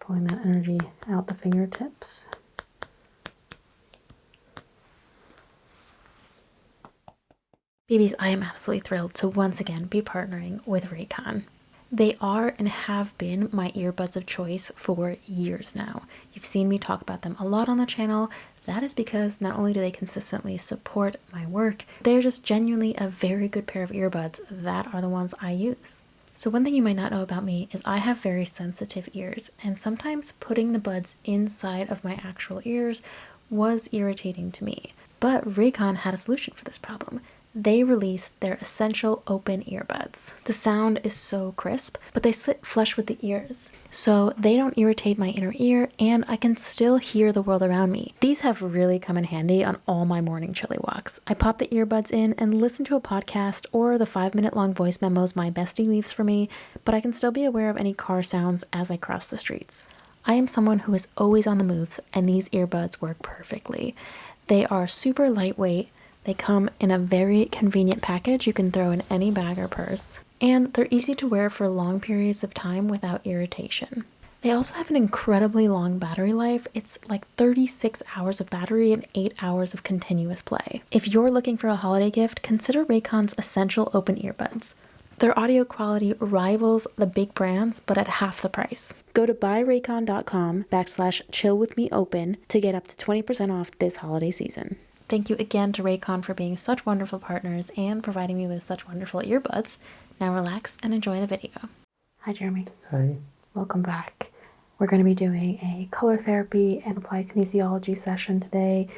Pulling that energy out the fingertips. Babies, I am absolutely thrilled to once again be partnering with Raycon. They are and have been my earbuds of choice for years now. You've seen me talk about them a lot on the channel. That is because not only do they consistently support my work, they're just genuinely a very good pair of earbuds that are the ones I use. So one thing you might not know about me is I have very sensitive ears, and sometimes putting the buds inside of my actual ears was irritating to me. But Raycon had a solution for this problem. They released their essential open earbuds. The sound is so crisp, but they sit flush with the ears, so they don't irritate my inner ear, and I can still hear the world around me. These have really come in handy on all my morning chili walks. I pop the earbuds in and listen to a podcast or the 5-minute long voice memos my bestie leaves for me, but I can still be aware of any car sounds as I cross the streets. I am someone who is always on the move, and these earbuds work perfectly. They are super lightweight. They come in a very convenient package you can throw in any bag or purse, and they're easy to wear for long periods of time without irritation. They also have an incredibly long battery life. It's like 36 hours of battery and 8 hours of continuous play. If you're looking for a holiday gift, consider Raycon's essential open earbuds. Their audio quality rivals the big brands, but at half the price. Go to buyraycon.com/chillwithmeopen to get up to 20% off this holiday season. Thank you again to Raycon for being such wonderful partners and providing me with such wonderful earbuds. Now relax and enjoy the video. Hi, Jeremy. Hi. Welcome back. We're going to be doing a color therapy and applied kinesiology session today.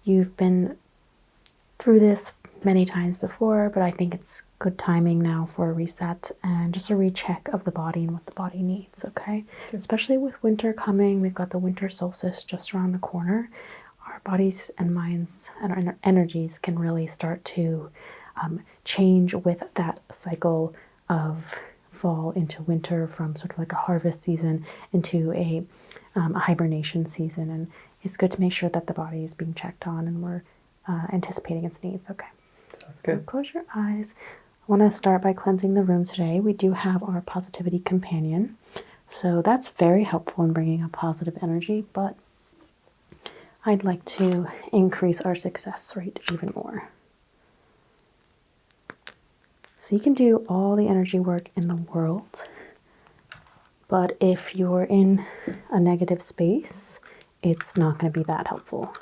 You've been through this many times before, but I think it's good timing now for a reset and just a recheck of the body and what the body needs, okay? Especially with winter coming, we've got the winter solstice just around the corner. Our bodies and minds and our energies can really start to change with that cycle of fall into winter, from sort of like a harvest season into a hibernation season. And it's good to make sure that the body is being checked on and we're anticipating its needs. Okay. So close your eyes. I want to start by cleansing the room today. We do have our positivity companion. So that's very helpful in bringing a positive energy, but I'd like to increase our success rate even more. So you can do all the energy work in the world, but if you're in a negative space, it's not going to be that helpful.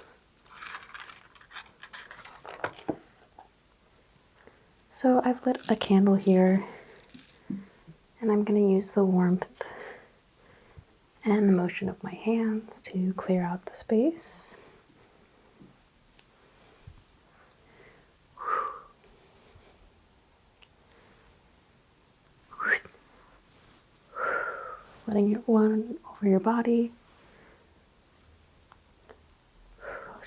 So I've lit a candle here, and I'm going to use the warmth and the motion of my hands to clear out the space. Letting it run over your body,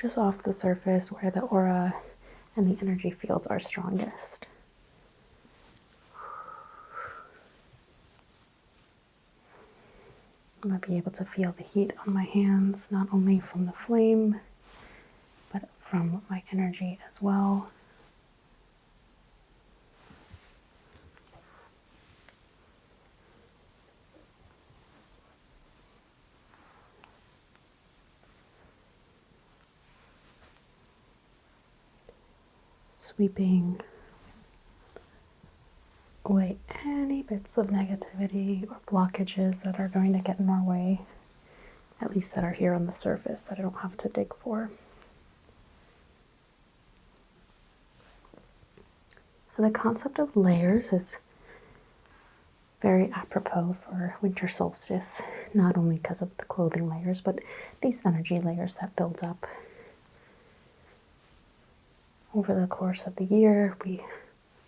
just off the surface where the aura and the energy fields are strongest. I might be able to feel the heat on my hands, not only from the flame, but from my energy as well. Sweeping away any bits of negativity or blockages that are going to get in our way, at least that are here on the surface that I don't have to dig for. So the concept of layers is very apropos for winter solstice, not only because of the clothing layers, but these energy layers that build up. Over the course of the year, we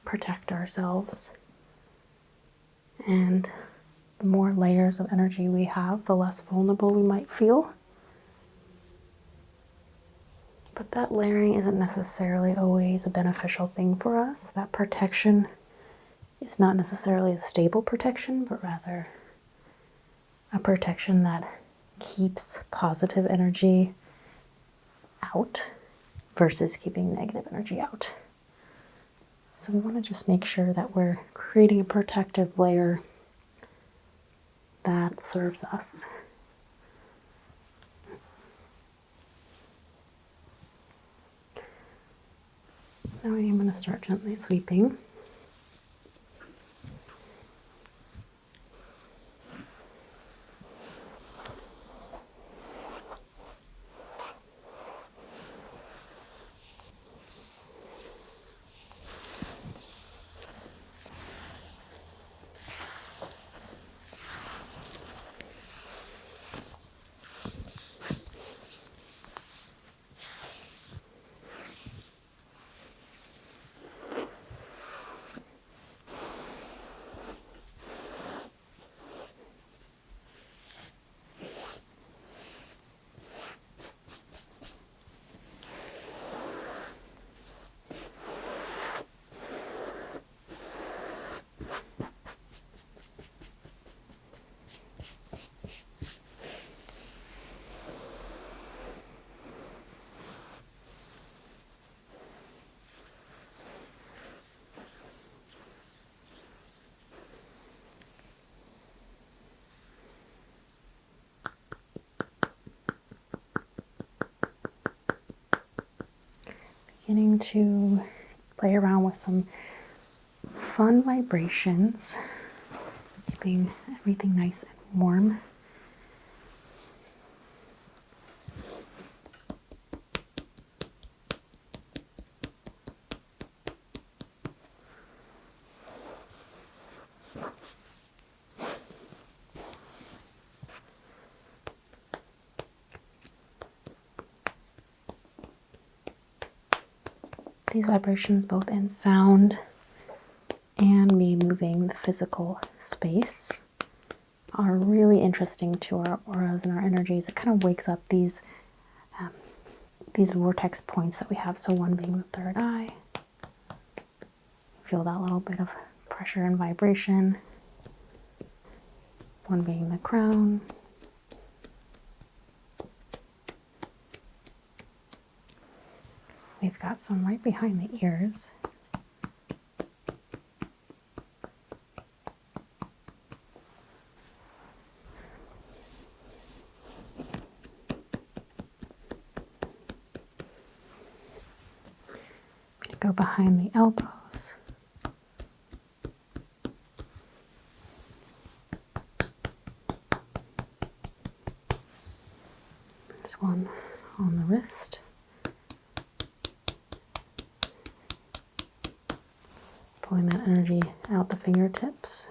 protect ourselves. And the more layers of energy we have, the less vulnerable we might feel. But that layering isn't necessarily always a beneficial thing for us. That protection is not necessarily a stable protection, but rather a protection that keeps positive energy out versus keeping negative energy out. So we want to just make sure that we're creating a protective layer that serves us Now I am going to start gently sweeping. Beginning to play around with some fun vibrations, keeping everything nice and warm. These vibrations, both in sound and me moving the physical space, are really interesting to our auras and our energies. It kind of wakes up these vortex points that we have. So one being the third eye. Feel that little bit of pressure and vibration. One being the crown. We've got some right behind the ears. Go behind the elbows. There's one on the wrist. Pulling that energy out the fingertips.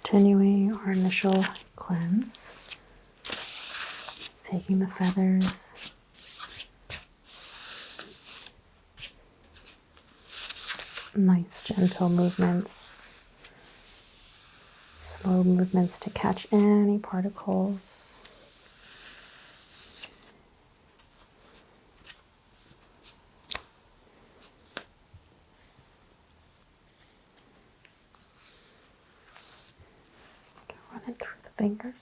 Continuing our initial cleanse, taking the feathers, nice gentle movements, slow movements to catch any particles. Run it through the fingers.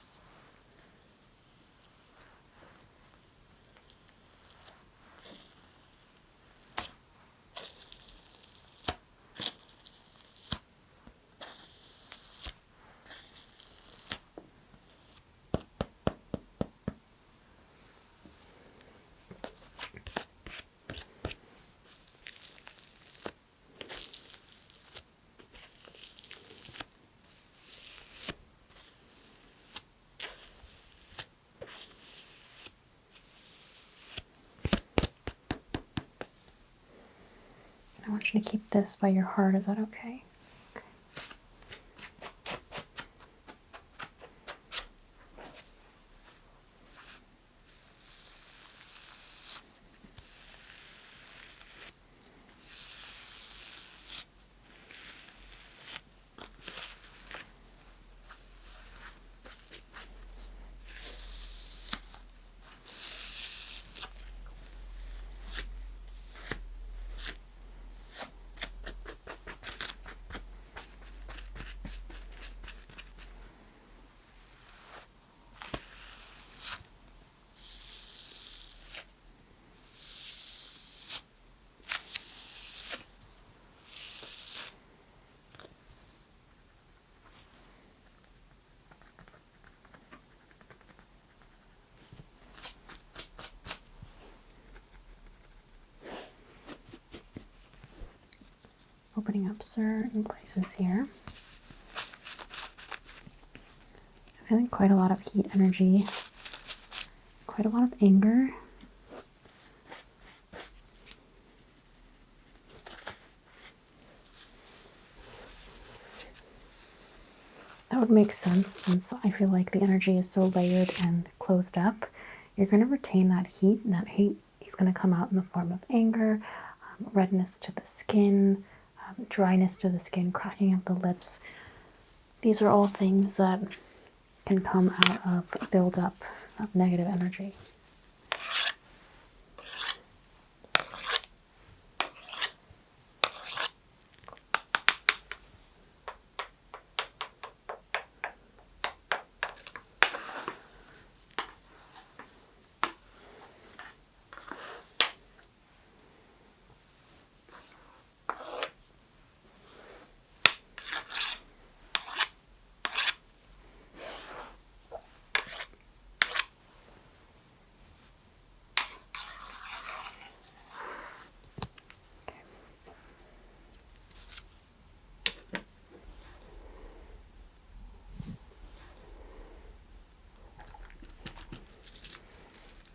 I want you to keep this by your heart. Is that okay? opening up certain places here. I'm feeling quite a lot of heat energy, quite a lot of anger. That would make sense since I feel like the energy is so layered and closed up. You're going to retain that heat, and that heat is going to come out in the form of anger, redness to the skin, dryness to the skin, cracking of the lips. These are all things that can come out of buildup of negative energy.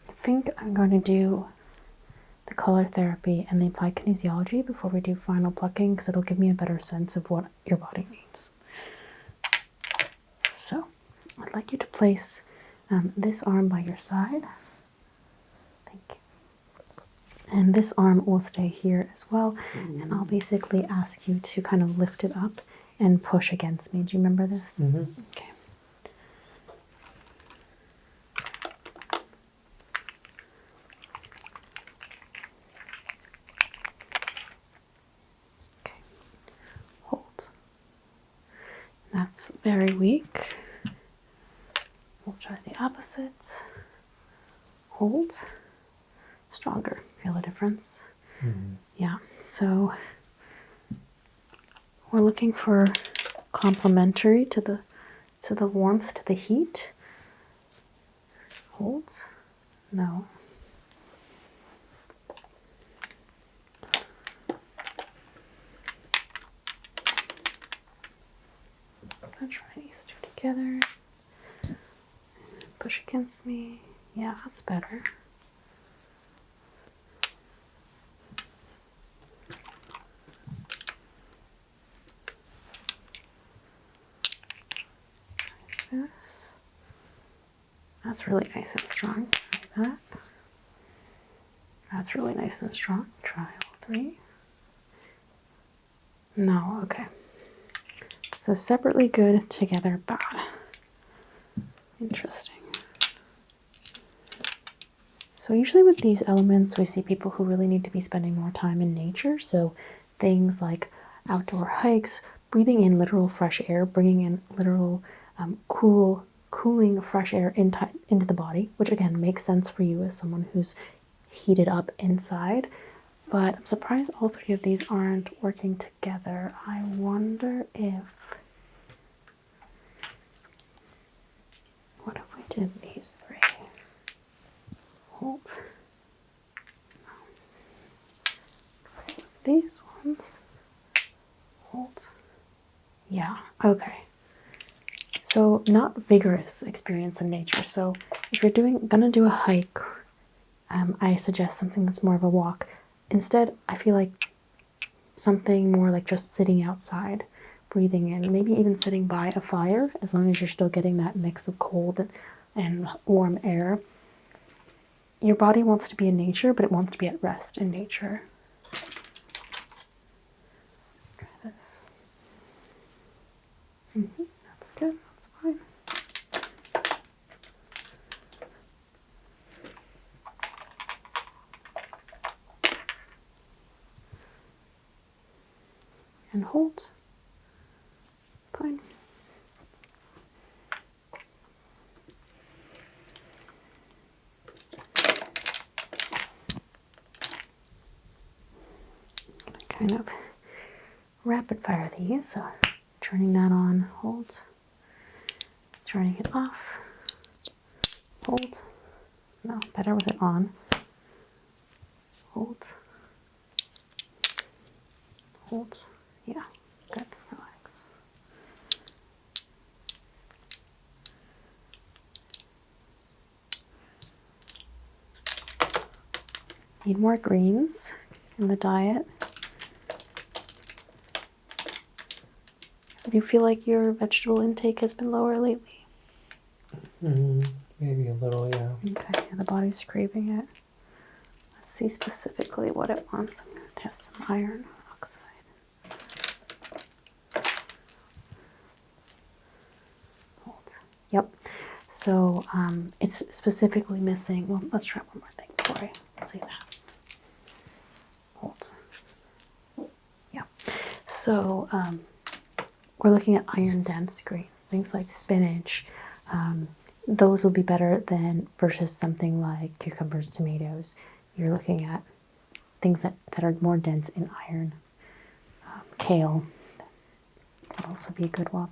I think I'm going to do the color therapy and the applied kinesiology before we do final plucking, because it'll give me a better sense of what your body needs. So I'd like you to place this arm by your side. Thank you. And this arm will stay here as well. And I'll basically ask you to kind of lift it up and push against me. Do you remember this? Okay. That's very weak. We'll try the opposite. Hold. Stronger. Feel the difference? Yeah. So we're looking for complementary to the warmth, to the heat. Holds. No. I'm gonna try these two together. Push against me. Yeah, that's better. Try this. That's really nice and strong. Try that. That's really nice and strong. Try all three. No, okay. So separately good, together bad. Interesting. So usually with these elements, we see people who really need to be spending more time in nature. So things like outdoor hikes, breathing in literal fresh air, bringing in literal cooling fresh air into the body, which again makes sense for you as someone who's heated up inside. But I'm surprised all three of these aren't working together. I wonder if... What if we did these three? Hold. These ones. Hold. Yeah, okay. So not vigorous experience in nature. So if you're gonna do a hike, I suggest something that's more of a walk. Instead, I feel like something more like just sitting outside, breathing in, maybe even sitting by a fire, as long as you're still getting that mix of cold and warm air. Your body wants to be in nature, but it wants to be at rest in nature. Try this. That's good, that's fine. And hold. Fine. Kind of rapid fire these. So turning that on, hold. Turning it off, hold. No, better with it on. Hold. Hold. Yeah, good. Relax. Need more greens in the diet. Do you feel like your vegetable intake has been lower lately? Maybe a little, yeah. Okay, yeah, the body's craving it. Let's see specifically what it wants. I'm going to test some iron oxide. Hold. Yep. So it's specifically missing. Well, let's try one more thing before I say that. Hold. Yeah. So we're looking at iron dense greens, things like spinach. Those will be better than versus something like cucumbers, tomatoes. You're looking at things that are more dense in iron. Kale would also be a good one.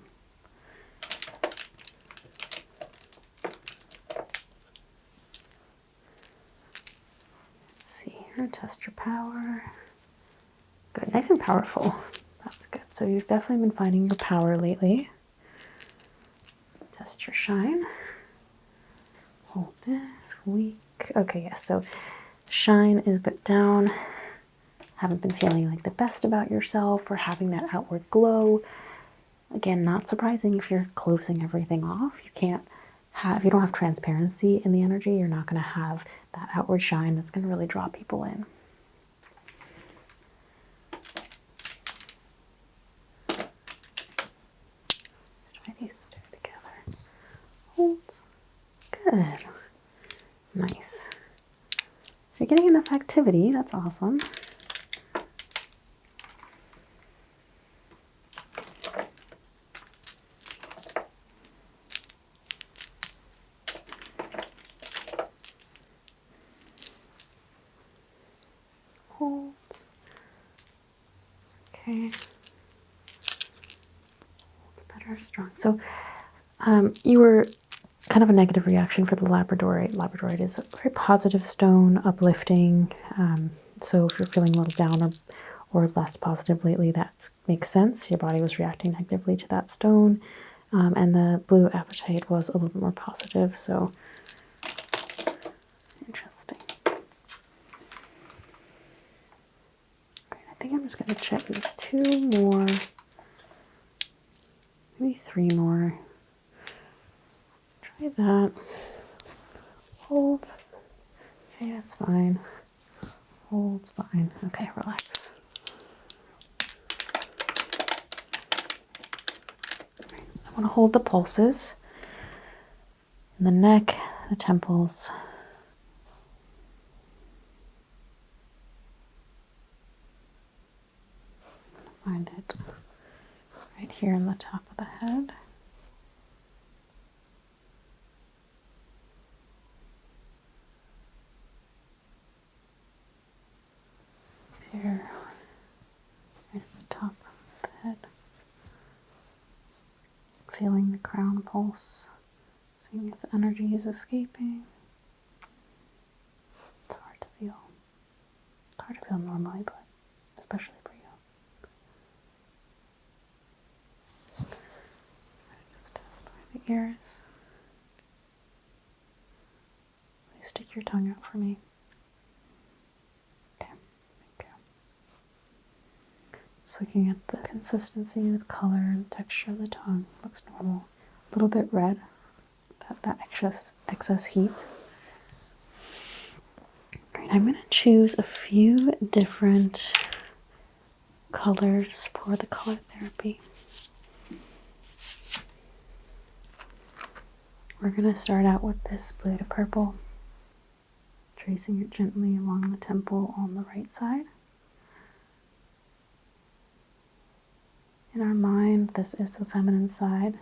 Let's see here, test your power. Good, nice and powerful. That's good. So you've definitely been finding your power lately. Test your shine. Hold this, weak. Okay, yes, so shine is a bit down. Haven't been feeling like the best about yourself or having that outward glow. Again, not surprising if you're closing everything off. If you don't have transparency in the energy, you're not going to have that outward shine that's going to really draw people in. Try these two together. Hold. Good. Nice. So you're getting enough activity. That's awesome. Hold. Okay. Hold better, strong. So you were kind of a negative reaction for the labradorite. Labradorite is a very positive stone, uplifting. So if you're feeling a little down or less positive lately, that makes sense. Your body was reacting negatively to that stone. And the blue apatite was a little bit more positive. So interesting. Okay, I think I'm just going to check these 2 more, maybe 3 more. Try that. Hold. Okay, that's fine. Hold's fine. Okay, relax. I want to hold the pulses in the neck, the temples. Find it right here in the top of the head. Here, right at the top of the head. Feeling the crown pulse. Seeing if the energy is escaping. It's hard to feel. It's hard to feel normally, but especially for you. Just test by the ears. Please stick your tongue out for me. Okay, thank you. Just looking at the consistency, the color, and texture of the tongue. Looks normal. A little bit red. That excess heat. Right, I'm going to choose a few different colors for the color therapy. We're going to start out with this blue to purple, tracing it gently along the temple on the right side. In our mind, this is the feminine side,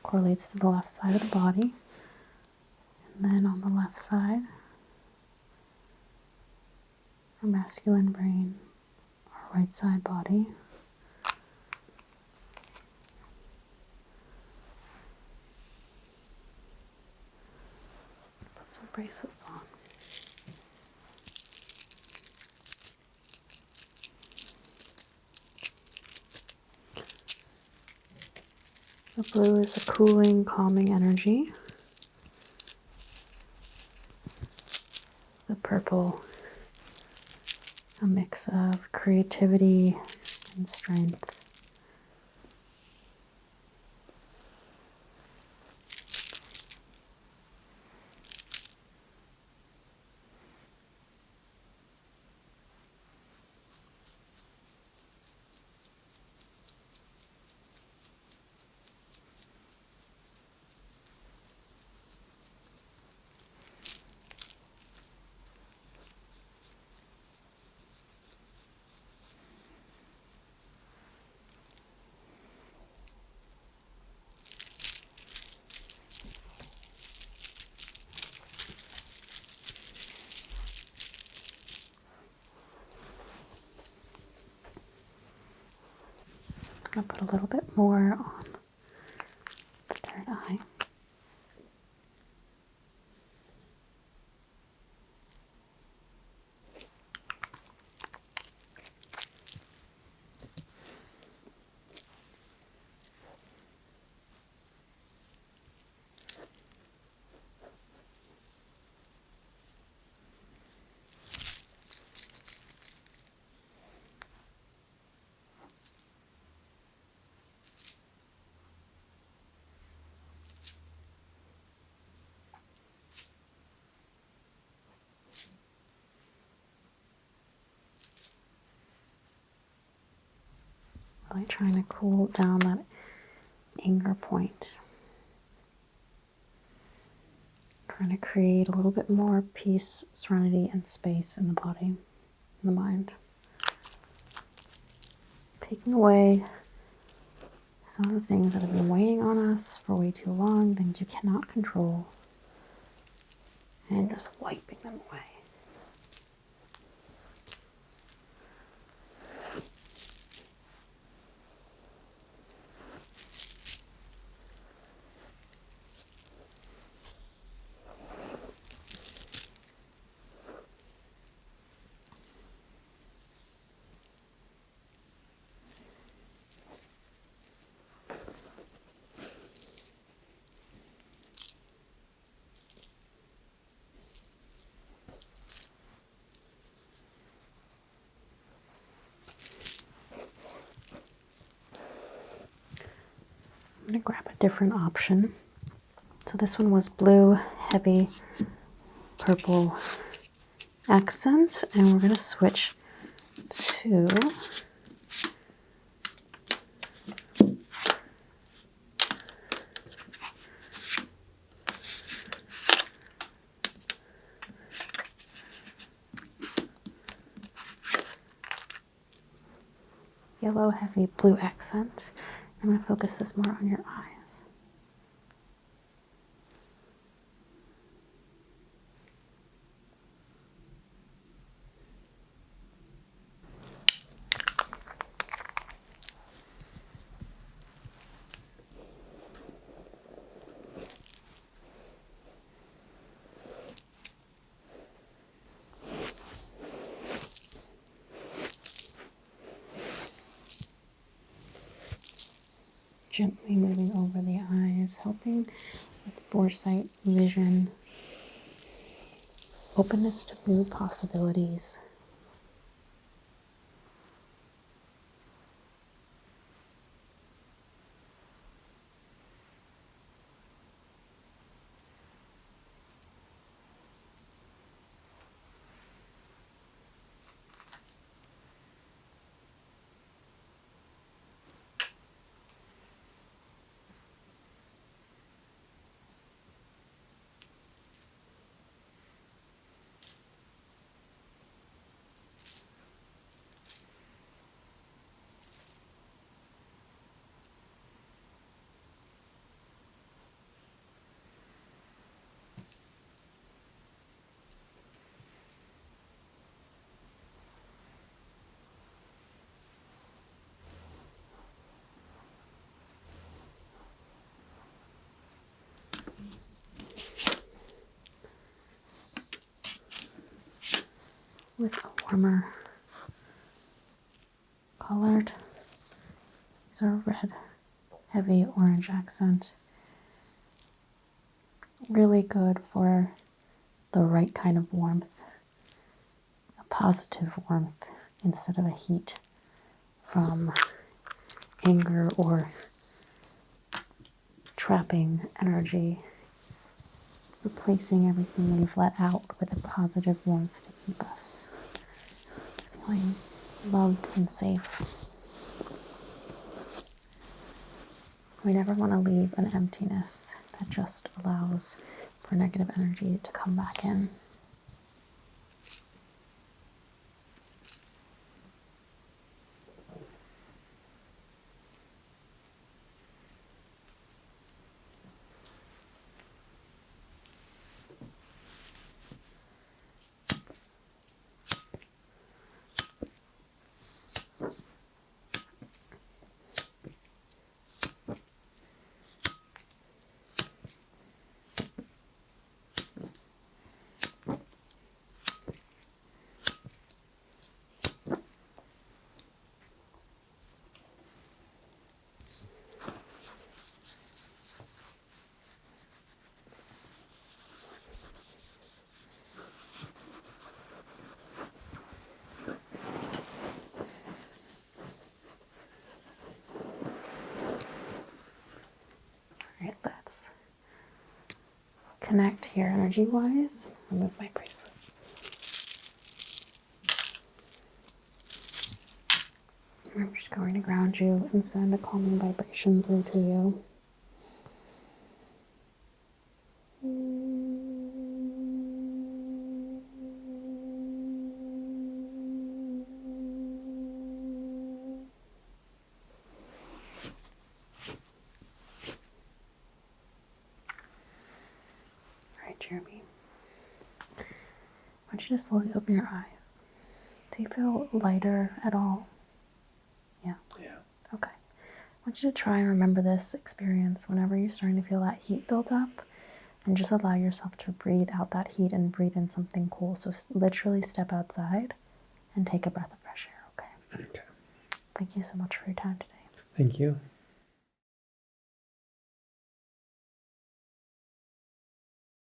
correlates to the left side of the body. And then on the left side, our masculine brain, our right side body. Put some bracelets on. The blue is a cooling, calming energy. The purple, a mix of creativity and strength. I'm going to put a little bit more on the third eye. Really trying to cool down that anger point. Trying to create a little bit more peace, serenity, and space in the body, in the mind. Taking away some of the things that have been weighing on us for way too long, things you cannot control, and just wiping them away. I'm going to grab a different option. So this one was blue, heavy, purple accent, and we're going to switch to yellow, heavy, blue accent. I'm going to focus this more on your eyes. Gently moving over the eyes, helping with foresight, vision, openness to new possibilities. With a warmer colored, these are red heavy orange accent. Really good for the right kind of warmth, a positive warmth instead of a heat from anger or trapping energy. Replacing everything we've let out with a positive warmth to keep us feeling loved and safe. We never want to leave an emptiness that just allows for negative energy to come back in. Alright, let's connect here energy-wise. Remove my bracelets. I'm just going to ground you and send a calming vibration through to you. Alright, Jeremy. I want you to slowly open your eyes. Do you feel lighter at all? Yeah? Yeah. Okay. I want you to try and remember this experience whenever you're starting to feel that heat build up, and just allow yourself to breathe out that heat and breathe in something cool. So literally step outside and take a breath of fresh air, okay? Okay. Thank you so much for your time today. Thank you.